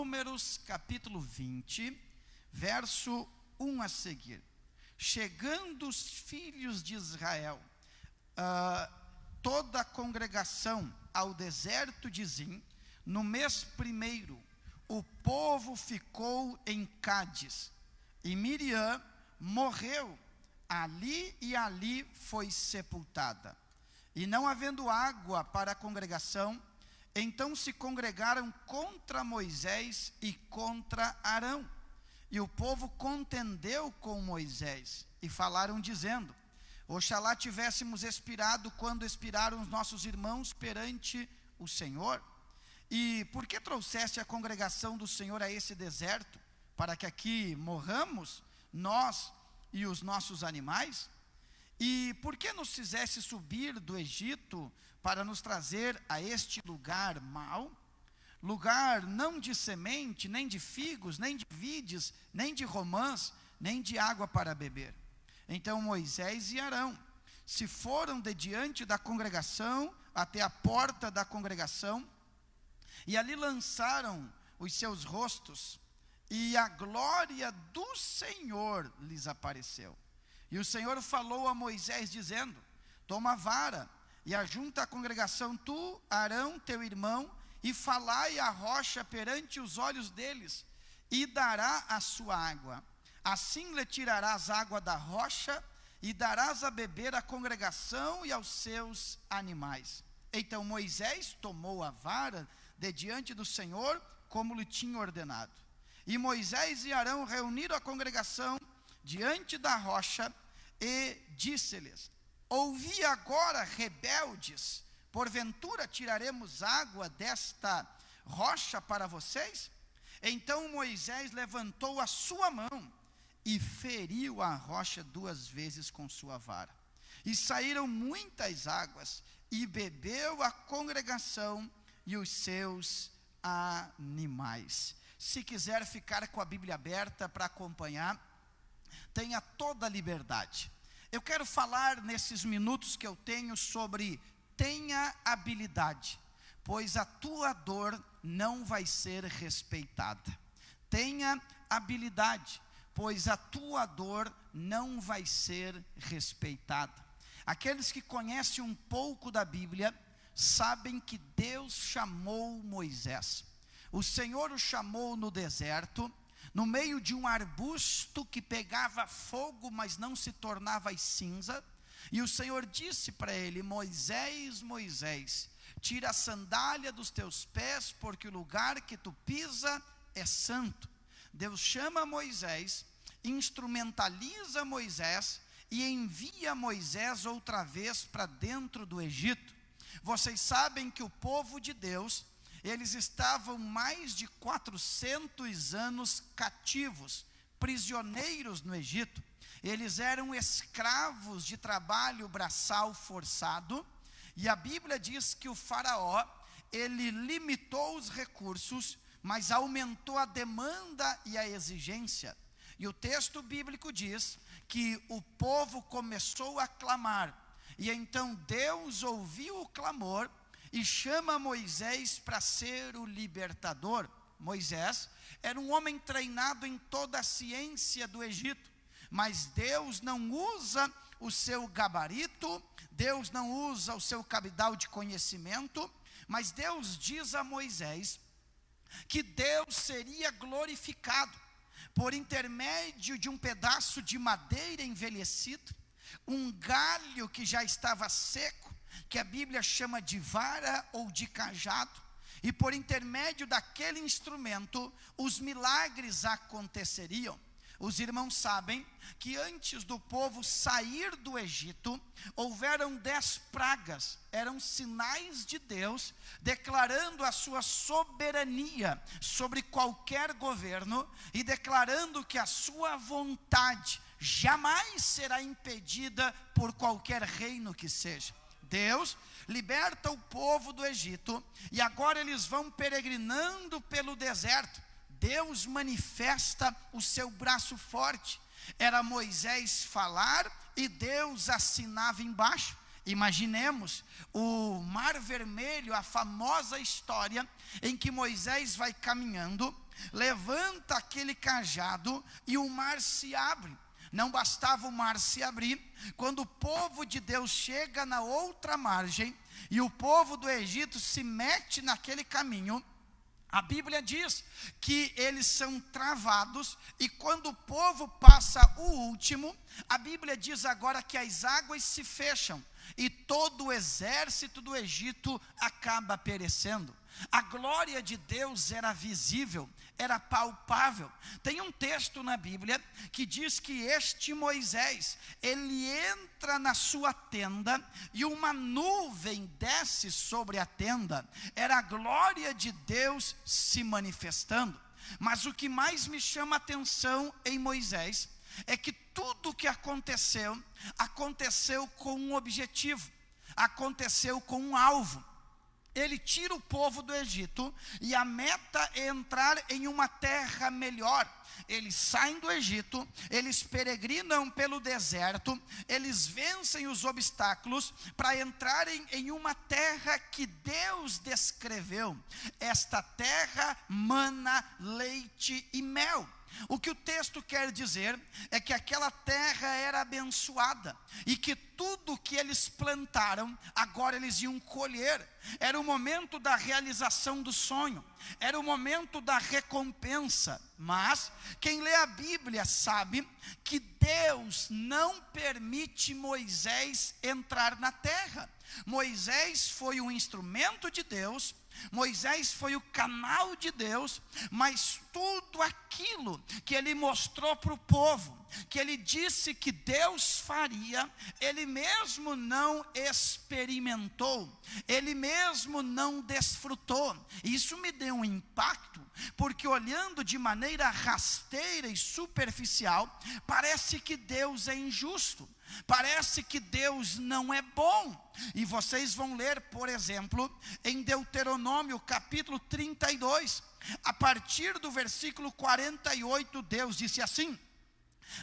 Números capítulo 20, verso 1 a seguir. Chegando os filhos de Israel, toda a congregação ao deserto de Zim, no mês primeiro, o povo ficou em Cádiz, e Miriam morreu ali e ali foi sepultada. E não havendo água para a congregação, então se congregaram contra Moisés e contra Arão. E o povo contendeu com Moisés, e falaram dizendo: oxalá tivéssemos expirado quando expiraram os nossos irmãos perante o Senhor. E por que trouxeste a congregação do Senhor a esse deserto, para que aqui morramos, nós e os nossos animais? E por que nos fizeste subir do Egito para nos trazer a este lugar mau? Lugar não de semente, nem de figos, nem de vides, nem de romãs, nem de água para beber. Então Moisés e Arão se foram de diante da congregação até a porta da congregação, e ali lançaram os seus rostos, e a glória do Senhor lhes apareceu. E o Senhor falou a Moisés dizendo: toma a vara e ajunta a congregação, tu, Arão, teu irmão, e falai a rocha perante os olhos deles, e dará a sua água. Assim lhe tirarás água da rocha, e darás a beber à congregação e aos seus animais. Então Moisés tomou a vara de diante do Senhor, como lhe tinha ordenado. E Moisés e Arão reuniram a congregação diante da rocha, e disse-lhes: ouvi agora, rebeldes, porventura tiraremos água desta rocha para vocês? Então Moisés levantou a sua mão e feriu a rocha 2 vezes com sua vara, e saíram muitas águas, e bebeu a congregação e os seus animais. Se quiser ficar com a Bíblia aberta para acompanhar, tenha toda a liberdade. Eu quero falar nesses minutos que eu tenho sobre tenha habilidade, pois a tua dor não vai ser respeitada. Tenha habilidade, pois a tua dor não vai ser respeitada. Aqueles que conhecem um pouco da Bíblia sabem que Deus chamou Moisés. O Senhor o chamou no deserto, no meio de um arbusto que pegava fogo, mas não se tornava cinza. E o Senhor disse para ele: Moisés, Moisés, tira a sandália dos teus pés, porque o lugar que tu pisa é santo. Deus chama Moisés, instrumentaliza Moisés e envia Moisés outra vez para dentro do Egito. Vocês sabem que o povo de Deus, eles estavam mais de 400 anos cativos, prisioneiros no Egito. Eles eram escravos de trabalho braçal forçado, e a Bíblia diz que o faraó, ele limitou os recursos, mas aumentou a demanda e a exigência. E o texto bíblico diz que o povo começou a clamar, e então Deus ouviu o clamor e chama Moisés para ser o libertador. Moisés era um homem treinado em toda a ciência do Egito, mas Deus não usa o seu gabarito, Deus não usa o seu cabedal de conhecimento, mas Deus diz a Moisés que Deus seria glorificado por intermédio de um pedaço de madeira envelhecido, um galho que já estava seco, que a Bíblia chama de vara ou de cajado, e por intermédio daquele instrumento, os milagres aconteceriam. Os irmãos sabem que antes do povo sair do Egito, houveram 10 pragas, eram sinais de Deus, declarando a sua soberania sobre qualquer governo, e declarando que a sua vontade jamais será impedida por qualquer reino que seja. Deus liberta o povo do Egito, e agora eles vão peregrinando pelo deserto. Deus manifesta o seu braço forte. Era Moisés falar e Deus assinava embaixo. Imaginemos o Mar Vermelho, a famosa história em que Moisés vai caminhando, levanta aquele cajado e o mar se abre. Não bastava o mar se abrir, quando o povo de Deus chega na outra margem e o povo do Egito se mete naquele caminho, a Bíblia diz que eles são travados, e quando o povo passa o último, a Bíblia diz agora que as águas se fecham e todo o exército do Egito acaba perecendo. A glória de Deus era visível, era palpável. Tem um texto na Bíblia que diz que este Moisés, ele entra na sua tenda e uma nuvem desce sobre a tenda. Era a glória de Deus se manifestando. Mas o que mais me chama a atenção em Moisés é que tudo o que aconteceu, aconteceu com um objetivo, aconteceu com um alvo. Ele tira o povo do Egito e a meta é entrar em uma terra melhor. Eles saem do Egito, eles peregrinam pelo deserto, eles vencem os obstáculos para entrarem em uma terra que Deus descreveu. Esta terra mana leite e mel. O que o texto quer dizer é que aquela terra era abençoada e que tudo que eles plantaram, agora eles iam colher. Era o momento da realização do sonho, era o momento da recompensa. Mas quem lê a Bíblia sabe que Deus não permite Moisés entrar na terra. Moisés foi um instrumento de Deus, Moisés foi o canal de Deus, mas tudo aquilo que ele mostrou para o povo, que ele disse que Deus faria, ele mesmo não experimentou, ele mesmo não desfrutou. Isso me deu um impacto, porque olhando de maneira rasteira e superficial, parece que Deus é injusto, parece que Deus não é bom. E vocês vão ler, por exemplo, em Deuteronômio capítulo 32, a partir do versículo 48, Deus disse assim: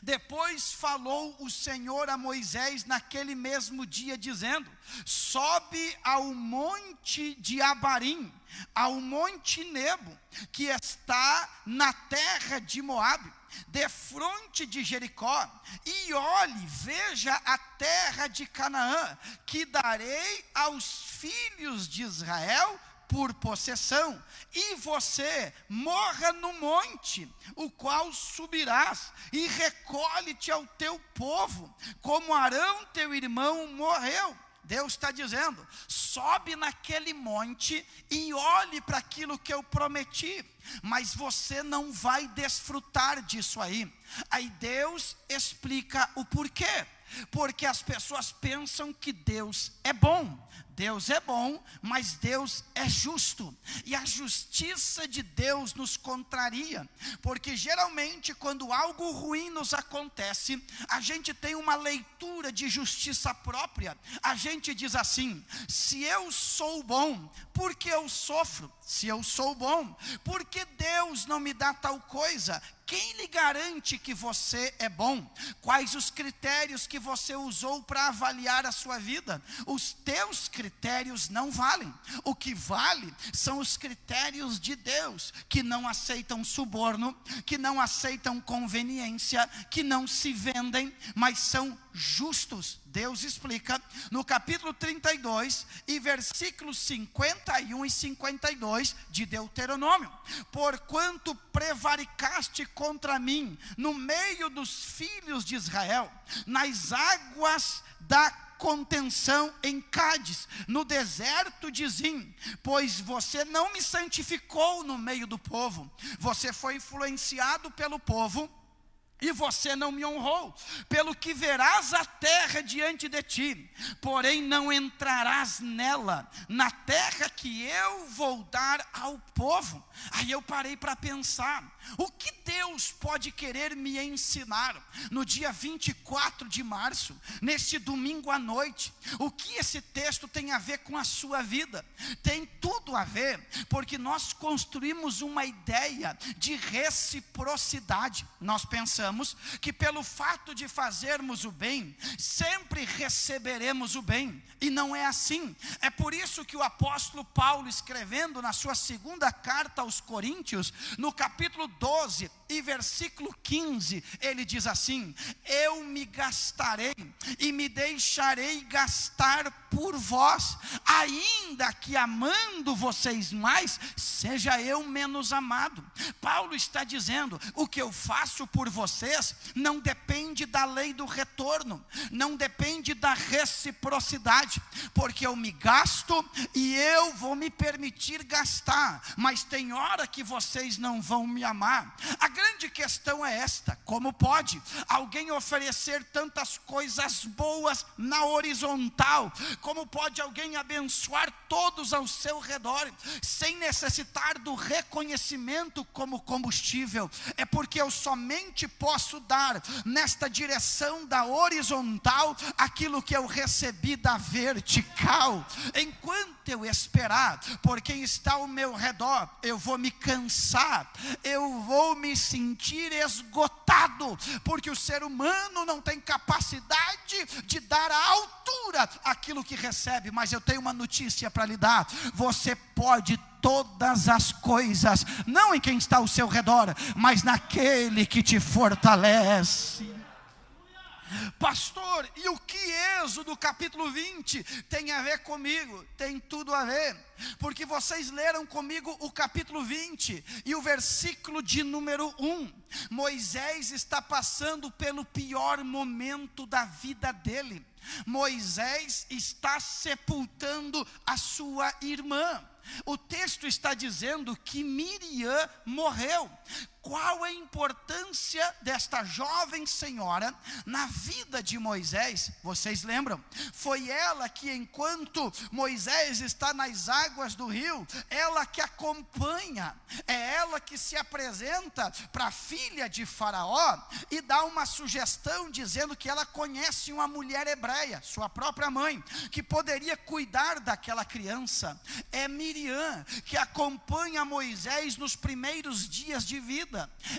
depois falou o Senhor a Moisés naquele mesmo dia, dizendo: sobe ao monte de Abarim, ao monte Nebo, que está na terra de Moabe, defronte de Jericó, e olhe, veja a terra de Canaã, que darei aos filhos de Israel por possessão, e você morra no monte, o qual subirás, e recolhe-te ao teu povo, como Arão teu irmão morreu. Deus está dizendo: sobe naquele monte e olhe para aquilo que eu prometi, mas você não vai desfrutar disso aí. Aí Deus explica o porquê. Porque as pessoas pensam que Deus é bom. Deus é bom, mas Deus é justo. E a justiça de Deus nos contraria. Porque geralmente quando algo ruim nos acontece, a gente tem uma leitura de justiça própria. A gente diz assim: se eu sou bom, por que eu sofro? Se eu sou bom, por que Deus não me dá tal coisa? Quem lhe garante que você é bom? Quais os critérios que você usou para avaliar a sua vida? Os teus critérios não valem. O que vale são os critérios de Deus, que não aceitam suborno, que não aceitam conveniência, que não se vendem, mas são justos. Deus explica no capítulo 32 e versículos 51 e 52 de Deuteronômio: porquanto prevaricaste contra mim no meio dos filhos de Israel, nas águas da contenção em Cádiz, no deserto de Zim, pois você não me santificou no meio do povo, você foi influenciado pelo povo, e você não me honrou, pelo que verás a terra diante de ti, porém não entrarás nela, na terra que eu vou dar ao povo. Aí eu parei para pensar, o que Deus pode querer me ensinar no dia 24 de março, neste domingo à noite? O que esse texto tem a ver com a sua vida? Tem tudo a ver, porque nós construímos uma ideia de reciprocidade. Nós pensamos que pelo fato de fazermos o bem, sempre receberemos o bem, e não é assim. É por isso que o apóstolo Paulo, escrevendo na sua segunda carta aos Coríntios, no capítulo 12 e versículo 15, ele diz assim: eu me gastarei e me deixarei gastar por vós, ainda que amando vocês mais, seja eu menos amado. Paulo está dizendo: o que eu faço por vocês não depende da lei do retorno, não depende da reciprocidade, porque eu me gasto e eu vou me permitir gastar, mas tem hora que vocês não vão me amar. A grande questão é esta: como pode alguém oferecer tantas coisas boas na horizontal? Como pode alguém abençoar todos ao seu redor sem necessitar do reconhecimento como combustível? É porque eu somente posso dar nesta direção da horizontal aquilo que eu recebi da vertical. Enquanto eu esperar por quem está ao meu redor, eu vou me cansar, eu vou me sentir esgotado, porque o ser humano não tem capacidade de dar à altura aquilo que recebe. Mas eu tenho uma notícia para lhe dar: você pode todas as coisas, não em quem está ao seu redor, mas naquele que te fortalece. Pastor, e o que Êxodo capítulo 20 tem a ver comigo? Tem tudo a ver, porque vocês leram comigo o capítulo 20 e o versículo de número 1. Moisés está passando pelo pior momento da vida dele. Moisés está sepultando a sua irmã. O texto está dizendo que Miriam morreu. Qual a importância desta jovem senhora na vida de Moisés? Vocês lembram? Foi ela que, enquanto Moisés está nas águas do rio, ela que acompanha, é ela que se apresenta para a filha de Faraó e dá uma sugestão dizendo que ela conhece uma mulher hebreia, sua própria mãe, que poderia cuidar daquela criança. É Miriam que acompanha Moisés nos primeiros dias de vida.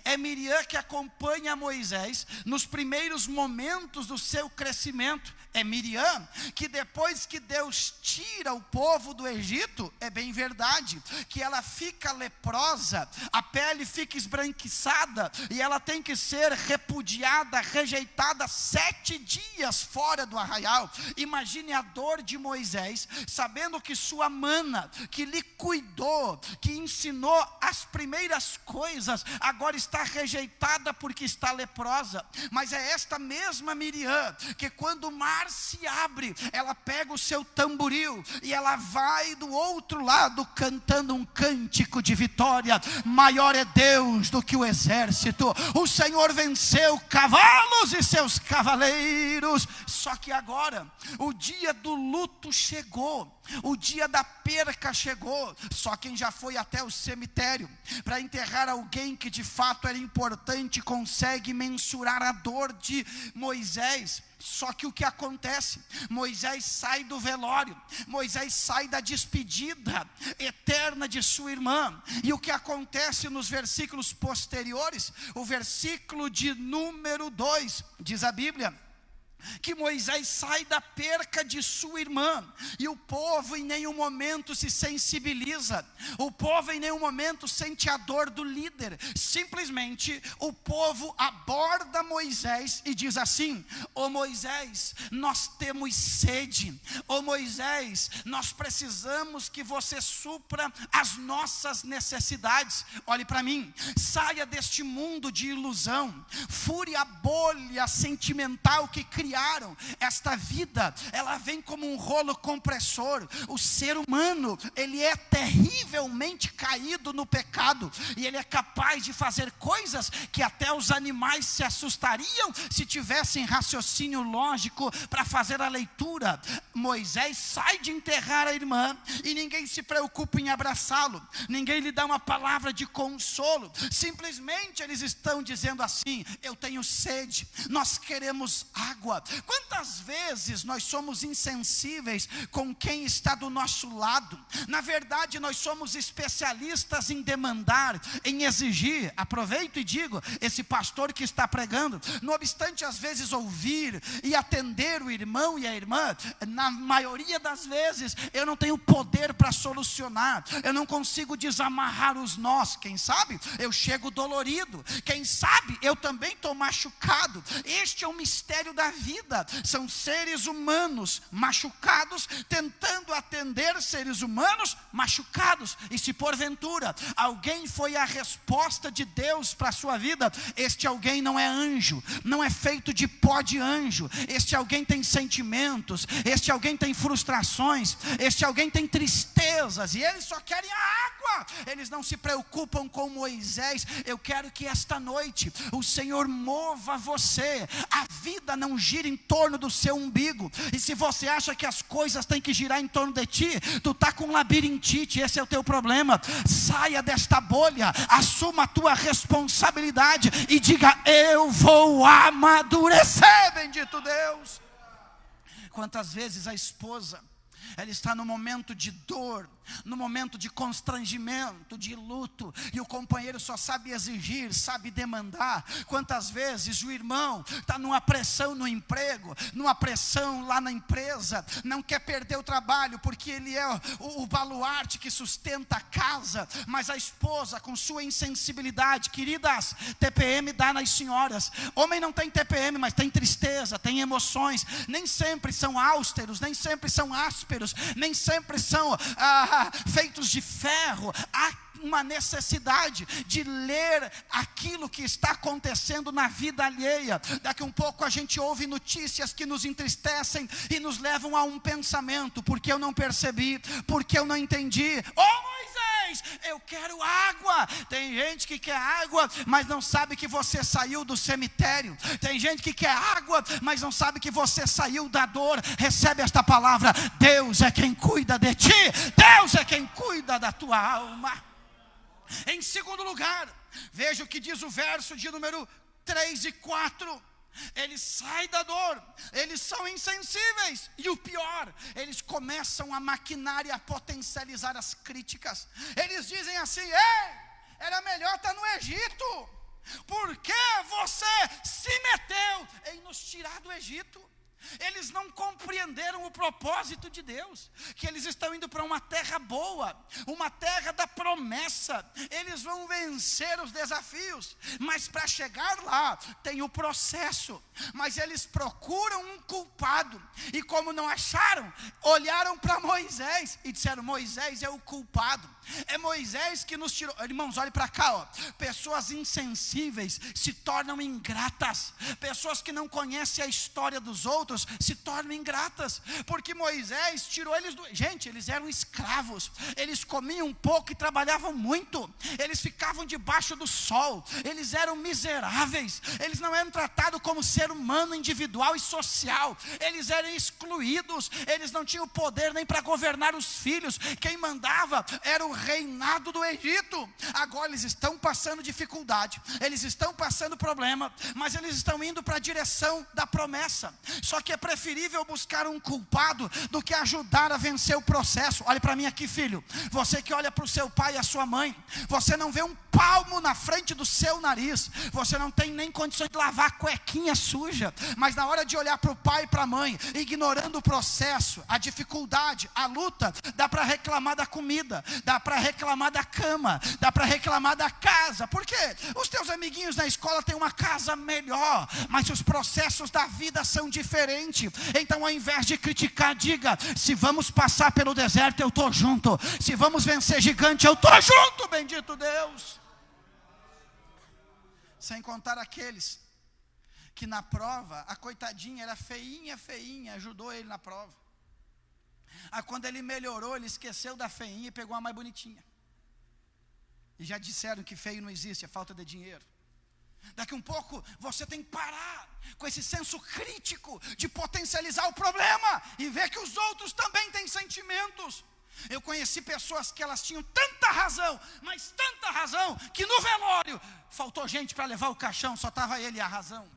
É Miriam que acompanha Moisés nos primeiros momentos do seu crescimento. É Miriam que, depois que Deus tira o povo do Egito, é bem verdade que ela fica leprosa, a pele fica esbranquiçada e ela tem que ser repudiada, rejeitada 7 dias fora do arraial. Imagine a dor de Moisés, sabendo que sua mana, que lhe cuidou, que ensinou as primeiras coisas, agora está rejeitada porque está leprosa. Mas é esta mesma Miriam que, quando o mar se abre, ela pega o seu tamboril e ela vai do outro lado cantando um cântico de vitória: maior é Deus do que o exército, o Senhor venceu cavalos e seus cavaleiros. Só que agora o dia do luto chegou, o dia da perca chegou. Só quem já foi até o cemitério para enterrar alguém que de fato era importante consegue mensurar a dor de Moisés. Só que o que acontece? Moisés sai do velório, Moisés sai da despedida eterna de sua irmã. E o que acontece nos versículos posteriores? O versículo de número 2, diz a Bíblia que Moisés sai da perca de sua irmã, e o povo em nenhum momento se sensibiliza, o povo em nenhum momento sente a dor do líder. Simplesmente o povo aborda Moisés e diz assim: ô Moisés, nós temos sede, ô Moisés, nós precisamos que você supra as nossas necessidades. Olhe para mim, saia deste mundo de ilusão, fure a bolha sentimental que criaram criaram. Esta vida, ela vem como um rolo compressor. O ser humano, ele é terrivelmente caído no pecado, e ele é capaz de fazer coisas que até os animais se assustariam se tivessem raciocínio lógico para fazer a leitura. Moisés sai de enterrar a irmã e ninguém se preocupa em abraçá-lo, ninguém lhe dá uma palavra de consolo, simplesmente eles estão dizendo assim: eu tenho sede, nós queremos água. Quantas vezes nós somos insensíveis com quem está do nosso lado? Na verdade, nós somos especialistas em demandar, em exigir. Aproveito e digo, esse pastor que está pregando, não obstante às vezes ouvir e atender o irmão e a irmã, na maioria das vezes eu não tenho poder para solucionar, eu não consigo desamarrar os nós. Quem sabe eu chego dolorido, quem sabe eu também estou machucado. Este é o mistério da vida. São seres humanos machucados tentando atender seres humanos machucados. E se porventura alguém foi a resposta de Deus para a sua vida, este alguém não é anjo, não é feito de pó de anjo. Este alguém tem sentimentos, este alguém tem frustrações, este alguém tem tristezas, e eles só querem a água. Eles não se preocupam com Moisés. Eu quero que esta noite o Senhor mova você. A vida não gira em torno do seu umbigo, e se você acha que as coisas têm que girar em torno de ti, tu está com labirintite, esse é o teu problema. Saia desta bolha, assuma a tua responsabilidade e diga: eu vou amadurecer, bendito Deus. Quantas vezes a esposa, ela está no momento de dor, no momento de constrangimento, de luto, e o companheiro só sabe exigir, sabe demandar. Quantas vezes o irmão está numa pressão no emprego, numa pressão lá na empresa, não quer perder o trabalho porque ele é o baluarte que sustenta a casa, mas a esposa com sua insensibilidade, queridas, TPM dá nas senhoras. Homem não tem TPM, mas tem tristeza, tem emoções, nem sempre são austeros, nem sempre são ásperos, nem sempre são feitos de ferro. Há uma necessidade de ler aquilo que está acontecendo na vida alheia. Daqui um pouco a gente ouve notícias que nos entristecem e nos levam a um pensamento: porque eu não percebi, porque eu não entendi. Moisés, eu quero água. Tem gente que quer água, mas não sabe que você saiu do cemitério. Tem gente que quer água, mas não sabe que você saiu da dor. Recebe esta palavra: Deus é quem cuida de ti, Deus é quem cuida da tua alma. Em segundo lugar, veja o que diz o verso de número 3 e 4. Eles saem da dor, eles são insensíveis, e o pior, eles começam a maquinar e a potencializar as críticas. Eles dizem assim: ei, era melhor estar no Egito. Por que você se meteu em nos tirar do Egito? Eles não compreenderam o propósito de Deus, que eles estão indo para uma terra boa, uma terra da promessa. Eles vão vencer os desafios, mas para chegar lá tem o processo. Mas eles procuram um culpado, e como não acharam, olharam para Moisés e disseram: Moisés é o culpado, é Moisés que nos tirou. Irmãos, olhe para cá, ó. Pessoas insensíveis se tornam ingratas. Pessoas que não conhecem a história dos outros se tornam ingratas, porque Moisés tirou eles do... Gente, eles eram escravos, eles comiam pouco e trabalhavam muito, eles ficavam debaixo do sol, eles eram miseráveis, eles não eram tratados como ser humano individual e social, eles eram excluídos, eles não tinham poder nem para governar os filhos. Quem mandava era o reinado do Egito. Agora eles estão passando dificuldade, eles estão passando problema, mas eles estão indo para a direção da promessa. Só que é preferível buscar um culpado do que ajudar a vencer o processo. Olhe para mim aqui, filho. Você que olha para o seu pai e a sua mãe, você não vê um palmo na frente do seu nariz, você não tem nem condições de lavar a cuequinha suja, mas na hora de olhar para o pai e para a mãe, ignorando o processo, a dificuldade, a luta, dá para reclamar da comida, dá para reclamar da cama, dá para reclamar da casa. Por quê? Os teus amiguinhos na escola têm uma casa melhor, mas os processos da vida são diferentes. Então, ao invés de criticar, diga: se vamos passar pelo deserto, eu estou junto. Se vamos vencer gigante, eu estou junto, bendito Deus. Sem contar aqueles que na prova, a coitadinha era feinha, ajudou ele na prova. Aí quando ele melhorou, ele esqueceu da feinha e pegou a mais bonitinha. E já disseram que feio não existe, é falta de dinheiro. Daqui um pouco você tem que parar com esse senso crítico de potencializar o problema e ver que os outros também têm sentimentos. Eu conheci pessoas que elas tinham tanta razão, mas tanta razão, que no velório faltou gente para levar o caixão, só estava ele e a razão.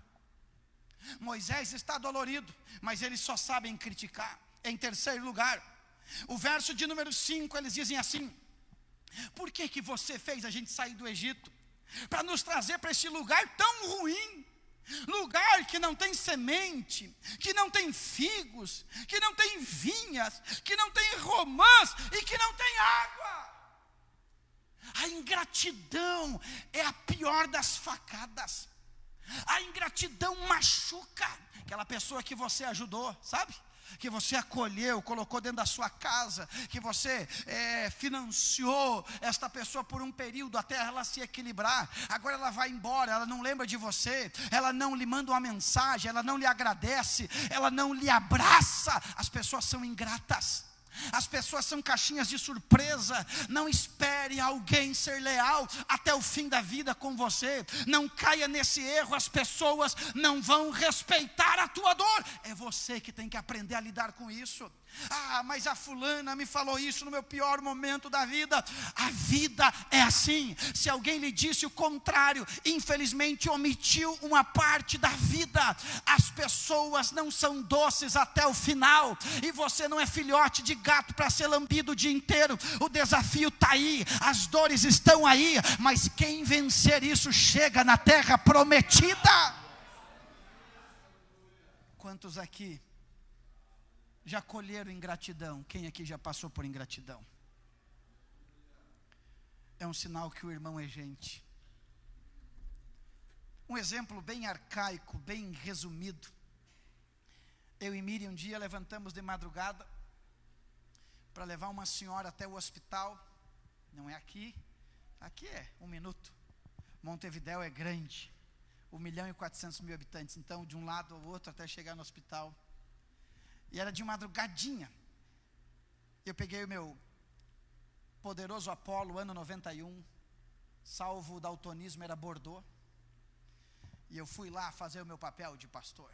Moisés está dolorido, mas eles só sabem criticar. Em terceiro lugar, o verso de número 5, eles dizem assim: por que você fez a gente sair do Egito? Para nos trazer para esse lugar tão ruim, lugar que não tem semente, que não tem figos, que não tem vinhas, que não tem romãs e que não tem água. A ingratidão é a pior das facadas. A ingratidão machuca aquela pessoa que você ajudou, sabe? Que você acolheu, colocou dentro da sua casa, que você financiou esta pessoa por um período até ela se equilibrar. Agora ela vai embora, ela não lembra de você, ela não lhe manda uma mensagem, ela não lhe agradece, ela não lhe abraça. As pessoas são ingratas. As pessoas são caixinhas de surpresa. Não espere alguém ser leal até o fim da vida com você. Não caia nesse erro. As pessoas não vão respeitar a tua dor. É você que tem que aprender a lidar com isso. Ah, mas a fulana me falou isso no meu pior momento da vida. A vida é assim. Se alguém lhe disse o contrário, infelizmente omitiu uma parte da vida. As pessoas não são doces até o final. E você não é filhote de gato para ser lambido o dia inteiro. O desafio está aí, as dores estão aí, mas quem vencer isso chega na terra prometida. Quantos aqui já colheram ingratidão? Quem aqui já passou por ingratidão? É um sinal que o irmão é gente. Um exemplo bem arcaico, bem resumido. Eu e Miriam um dia levantamos de madrugada para levar uma senhora até o hospital. Não é aqui, aqui é 1 minuto. Montevidéu é grande, 1.400.000 habitantes. Então de um lado ao outro até chegar no hospital. E era de madrugadinha. Eu peguei o meu poderoso Apollo, ano 91, salvo o daltonismo, era Bordeaux. E eu fui lá fazer o meu papel de pastor.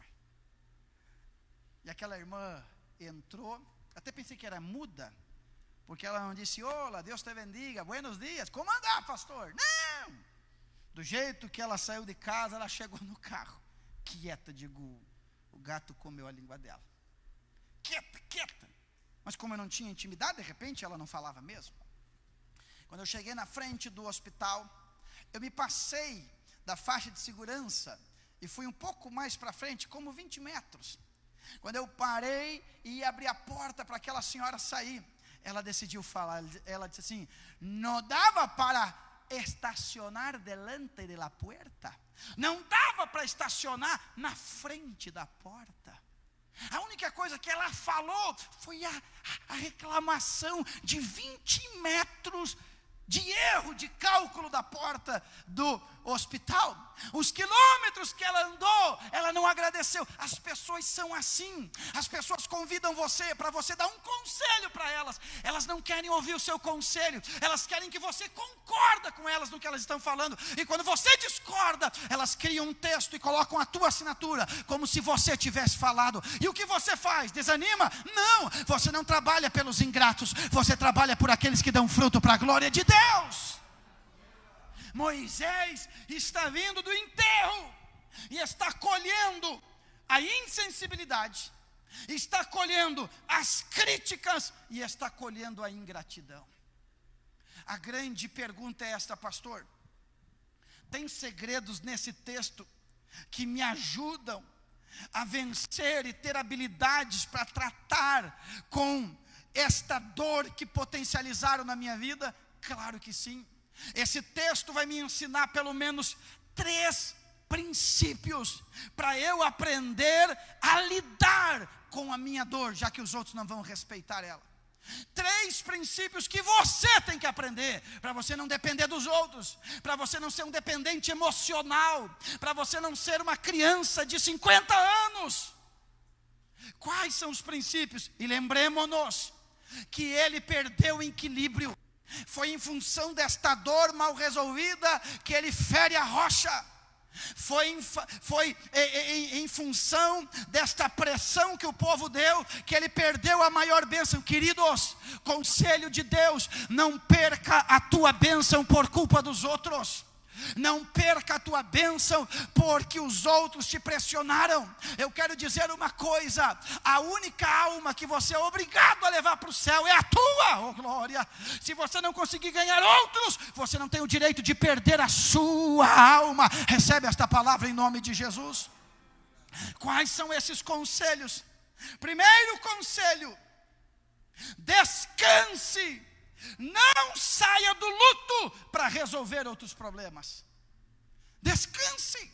E aquela irmã entrou, até pensei que era muda, porque ela não disse: olá, Deus te bendiga, buenos dias, como anda, pastor? Não! Do jeito que ela saiu de casa, ela chegou no carro, quieta, digo, o gato comeu a língua dela. Quieta. Mas como eu não tinha intimidade, de repente ela não falava mesmo. Quando eu cheguei na frente do hospital, eu me passei da faixa de segurança e fui um pouco mais para frente, como 20 metros. Quando eu parei e abri a porta para aquela senhora sair, ela decidiu falar. Ela disse assim: não dava para estacionar delante de la puerta. Não dava para estacionar na frente da porta. A única coisa que ela falou foi a reclamação de 20 metros de erro de cálculo da porta do hospital. Os quilômetros que ela andou, ela não agradeceu. As pessoas são assim. As pessoas convidam você para você dar um conselho para elas. Elas não querem ouvir o seu conselho. Elas querem que você concorda com elas no que elas estão falando. E quando você discorda, elas criam um texto e colocam a tua assinatura, como se você tivesse falado. E o que você faz? Desanima? Não, você não trabalha pelos ingratos. Você trabalha por aqueles que dão fruto para a glória de Deus. Moisés está vindo do enterro e está colhendo a insensibilidade, está colhendo as críticas e está colhendo a ingratidão. A grande pergunta é esta, pastor: tem segredos nesse texto que me ajudam a vencer e ter habilidades para tratar com esta dor que potencializaram na minha vida? Claro que sim. Esse texto vai me ensinar pelo menos 3 princípios para eu aprender a lidar com a minha dor, já que os outros não vão respeitar ela. 3 princípios que você tem que aprender, para você não depender dos outros, para você não ser um dependente emocional, para você não ser uma criança de 50 anos. Quais são os princípios? E lembremos-nos que ele perdeu o equilíbrio. Foi em função desta dor mal resolvida que ele fere a rocha. Foi em função desta pressão que o povo deu, que ele perdeu a maior bênção. Queridos, conselho de Deus: não perca a tua bênção por culpa dos outros. Não perca a tua bênção porque os outros te pressionaram. Eu quero dizer uma coisa: a única alma que você é obrigado a levar para o céu é a tua, oh glória. Se você não conseguir ganhar outros, você não tem o direito de perder a sua alma. Recebe esta palavra em nome de Jesus. Quais são esses conselhos? Primeiro conselho: descanse. Não saia do luto para resolver outros problemas. Descanse.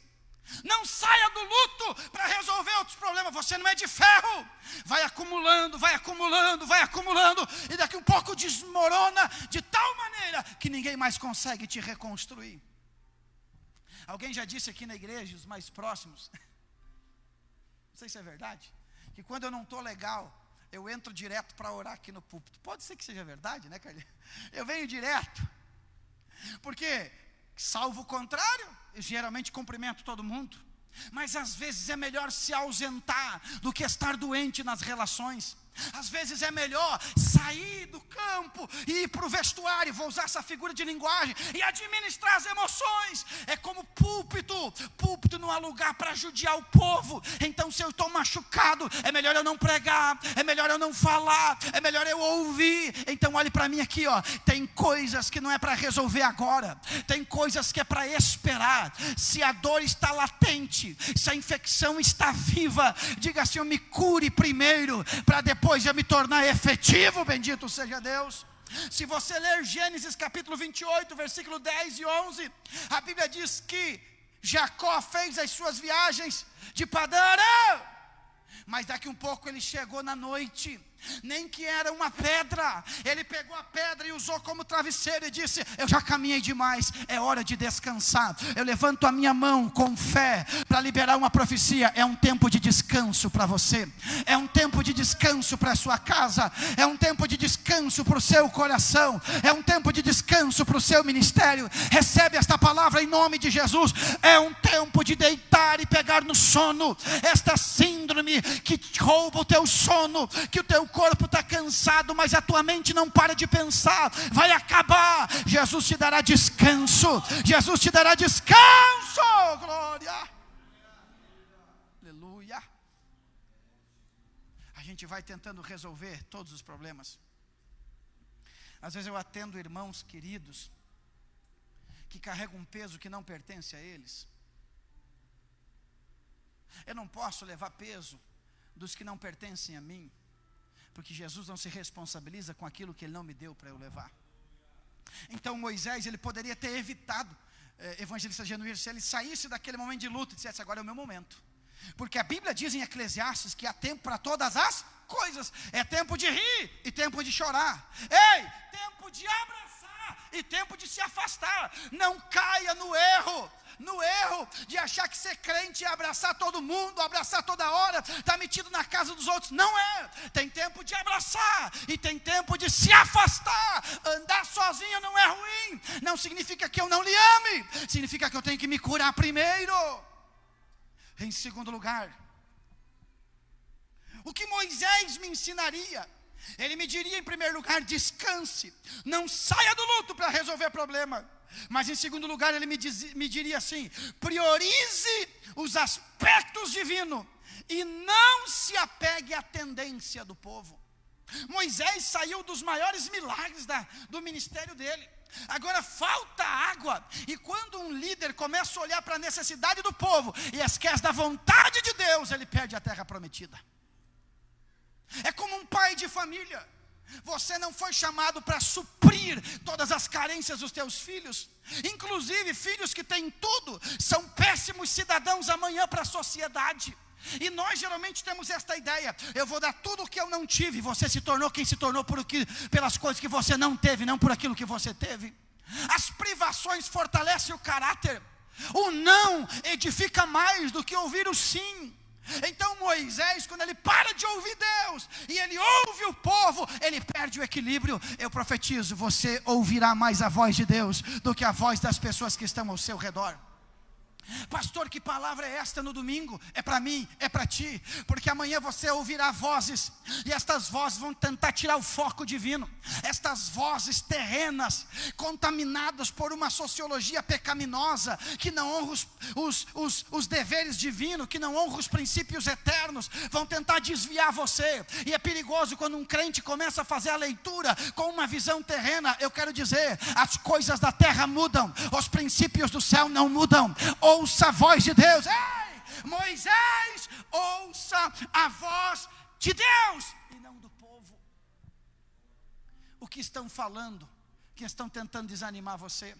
Não saia do luto para resolver outros problemas. Você não é de ferro. Vai acumulando, vai acumulando, vai acumulando, e daqui um pouco desmorona de tal maneira que ninguém mais consegue te reconstruir. Alguém já disse aqui na igreja, os mais próximos, não sei se é verdade, que quando eu não estou legal, eu entro direto para orar aqui no púlpito. Pode ser que seja verdade, né, Carlinhos? Eu venho direto, porque, salvo o contrário, eu geralmente cumprimento todo mundo. Mas às vezes é melhor se ausentar do que estar doente nas relações. Às vezes é melhor sair do campo e ir para o vestuário, vou usar essa figura de linguagem, e administrar as emoções. É como púlpito. Púlpito não há lugar para judiar o povo. Então, se eu estou machucado, é melhor eu não pregar, é melhor eu não falar, é melhor eu ouvir. Então olhe para mim aqui, ó. Tem coisas que não é para resolver agora, tem coisas que é para esperar. Se a dor está latente, se a infecção está viva, diga assim: eu me cure primeiro, para depois eu me tornar efetivo. Bendito seja Deus. Se você ler Gênesis capítulo 28, versículo 10 e 11, a Bíblia diz que Jacó fez as suas viagens de Padã Arã, mas daqui um pouco ele chegou na noite, nem que era uma pedra, ele pegou a pedra e usou como travesseiro e disse: eu já caminhei demais, é hora de descansar. Eu levanto a minha mão com fé para liberar uma profecia. É um tempo de descanso para você, é um tempo de descanso para a sua casa, é um tempo de descanso para o seu coração, é um tempo de descanso para o seu ministério. Recebe esta palavra em nome de Jesus. É um tempo de deitar e pegar no sono. Esta síndrome que rouba o teu sono, que o teu corpo está cansado, mas a tua mente não para de pensar, vai acabar. Jesus te dará descanso. Jesus te dará descanso. Glória. Aleluia. A gente vai tentando resolver todos os problemas. Às vezes eu atendo irmãos queridos que carregam um peso que não pertence a eles. Eu não posso levar peso dos que não pertencem a mim, porque Jesus não se responsabiliza com aquilo que Ele não me deu para eu levar. Então Moisés, ele poderia ter evitado, evangelista genuíno, se ele saísse daquele momento de luta e dissesse: agora é o meu momento. Porque a Bíblia diz em Eclesiastes que há tempo para todas as coisas. É tempo de rir e tempo de chorar. Ei, tempo de abraçar e tempo de se afastar. Não caia no erro de achar que ser crente é abraçar todo mundo, abraçar toda hora, está metido na casa dos outros. Não é. Tem tempo de abraçar e tem tempo de se afastar. Andar sozinho não é ruim, não significa que eu não lhe ame, significa que eu tenho que me curar primeiro. Em segundo lugar, o que Moisés me ensinaria? Ele me diria, em primeiro lugar: descanse, não saia do luto para resolver problema. Mas em segundo lugar, ele me diria assim: priorize os aspectos divinos e não se apegue à tendência do povo. Moisés saiu dos maiores milagres do ministério dele. Agora falta água, e quando um líder começa a olhar para a necessidade do povo e esquece da vontade de Deus, ele perde a terra prometida. É como um pai de família. Você não foi chamado para suprir todas as carências dos teus filhos. Inclusive filhos que têm tudo são péssimos cidadãos amanhã para a sociedade. E nós geralmente temos esta ideia: eu vou dar tudo o que eu não tive. Você se tornou quem se tornou pelas coisas que você não teve, não por aquilo que você teve. As privações fortalecem o caráter. O não edifica mais do que ouvir o sim. Então Moisés, quando ele para de ouvir Deus e ele ouve o povo, ele perde o equilíbrio. Eu profetizo: você ouvirá mais a voz de Deus do que a voz das pessoas que estão ao seu redor. Pastor, que palavra é esta no domingo? É para mim, é para ti, porque amanhã você ouvirá vozes, e estas vozes vão tentar tirar o foco divino. Estas vozes terrenas, contaminadas por uma sociologia pecaminosa, que não honra os deveres divinos, que não honra os princípios eternos, vão tentar desviar você. E é perigoso quando um crente começa a fazer a leitura com uma visão terrena. Eu quero dizer, as coisas da terra mudam, os princípios do céu não mudam. Ouça a voz de Deus. Ei, Moisés, ouça a voz de Deus e não do povo. O que estão falando, que estão tentando desanimar você?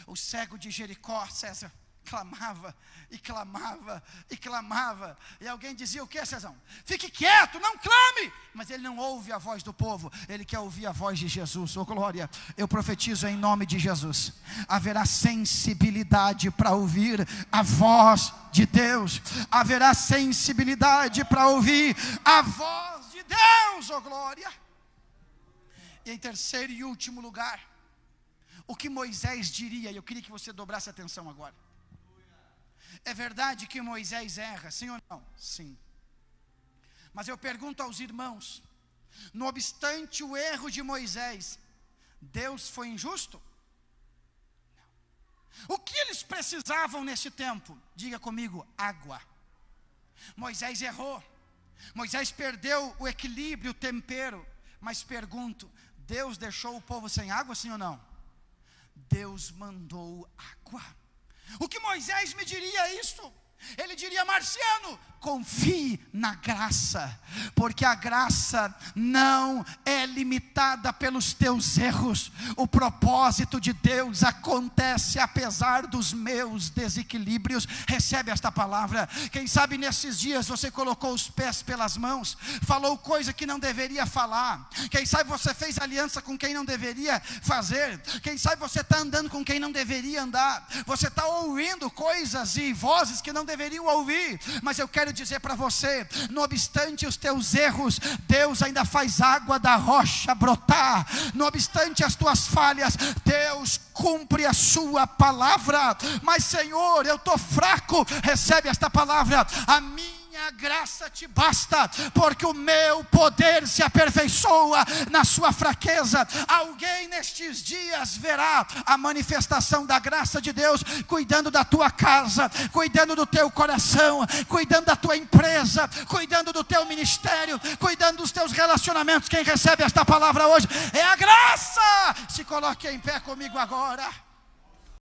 O cego de Jericó, César, clamava e clamava e clamava, e alguém dizia: o que, Cezão? Fique quieto, não clame. Mas ele não ouve a voz do povo, ele quer ouvir a voz de Jesus. Oh glória, eu profetizo em nome de Jesus, haverá sensibilidade para ouvir a voz de Deus, haverá sensibilidade para ouvir a voz de Deus. Oh glória. E em terceiro e último lugar, o que Moisés diria, e eu queria que você dobrasse a atenção agora. É verdade que Moisés erra, sim ou não? Sim. Mas eu pergunto aos irmãos: não obstante o erro de Moisés, Deus foi injusto? Não. O que eles precisavam nesse tempo? Diga comigo: água. Moisés errou, Moisés perdeu o equilíbrio, o tempero. Mas pergunto: Deus deixou o povo sem água, sim ou não? Deus mandou água. O que Moisés me diria isso? Ele diria: Marciano, confie na graça, porque a graça não é limitada pelos teus erros. O propósito de Deus acontece apesar dos meus desequilíbrios. Recebe esta palavra. Quem sabe nesses dias você colocou os pés pelas mãos, falou coisa que não deveria falar. Quem sabe você fez aliança com quem não deveria fazer. Quem sabe você está andando com quem não deveria andar. Você está ouvindo coisas e vozes que não deveriam ouvir. Mas eu quero dizer para você: não obstante os teus erros, Deus ainda faz água da rocha brotar. Não obstante as tuas falhas, Deus cumpre a sua palavra. Mas Senhor, eu estou fraco. Recebe esta palavra: a minha graça te basta, porque o meu poder se aperfeiçoa na sua fraqueza. Alguém nestes dias verá a manifestação da graça de Deus cuidando da tua casa, cuidando do teu coração, cuidando da tua empresa, cuidando do teu ministério, cuidando dos teus relacionamentos. Quem recebe esta palavra hoje é a graça. Se coloque em pé comigo agora.